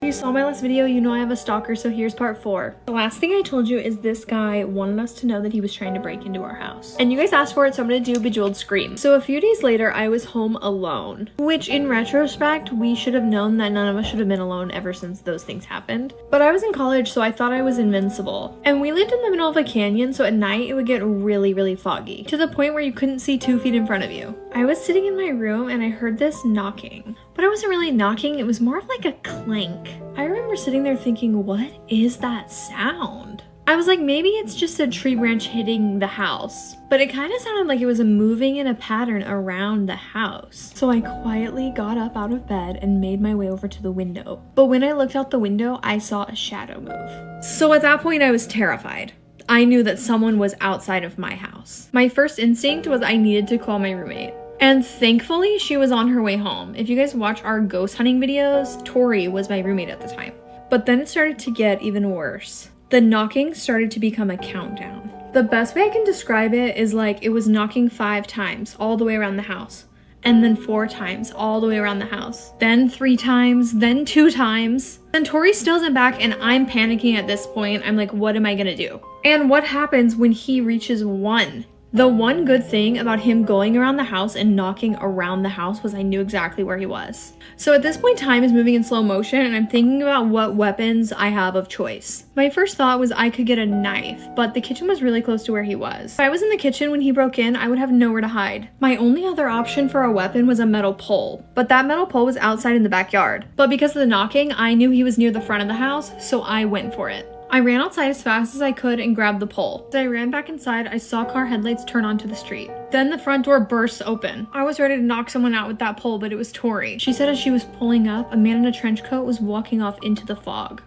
If you saw my last video, you know I have a stalker, so here's part 4. The last thing I told you is this guy wanted us to know that he was trying to break into our house. And you guys asked for it, so I'm gonna do Bejeweled Scream. So a few days later, I was home alone, which in retrospect, we should have known that none of us should have been alone ever since those things happened. But I was in college, so I thought I was invincible. And we lived in the middle of a canyon, so at night it would get really, really foggy, to the point where you couldn't see 2 feet in front of you. I was sitting in my room and I heard this knocking. But it wasn't really knocking, it was more of like a clank. I remember sitting there thinking, what is that sound? I was like, maybe it's just a tree branch hitting the house. But it kind of sounded like it was moving in a pattern around the house. So I quietly got up out of bed and made my way over to the window. But when I looked out the window, I saw a shadow move. So at that point, I was terrified. I knew that someone was outside of my house. My first instinct was I needed to call my roommate. And thankfully, she was on her way home. If you guys watch our ghost hunting videos, Tori was my roommate at the time. But then it started to get even worse. The knocking started to become a countdown. The best way I can describe it is like it was knocking 5 times all the way around the house. And then 4 times all the way around the house. Then 3 times, then 2 times. Then Tori still isn't back and I'm panicking at this point. I'm like, what am I gonna do? And what happens when he reaches 1? The one good thing about him going around the house and knocking around the house was I knew exactly where he was. So at this point, time is moving in slow motion and I'm thinking about what weapons I have of choice. My first thought was I could get a knife, but the kitchen was really close to where he was. If I was in the kitchen when he broke in, I would have nowhere to hide. My only other option for a weapon was a metal pole, but that metal pole was outside in the backyard. But because of the knocking, I knew he was near the front of the house, so I went for it. I ran outside as fast as I could and grabbed the pole. As I ran back inside, I saw car headlights turn onto the street. Then the front door burst open. I was ready to knock someone out with that pole, but it was Tori. She said as she was pulling up, a man in a trench coat was walking off into the fog.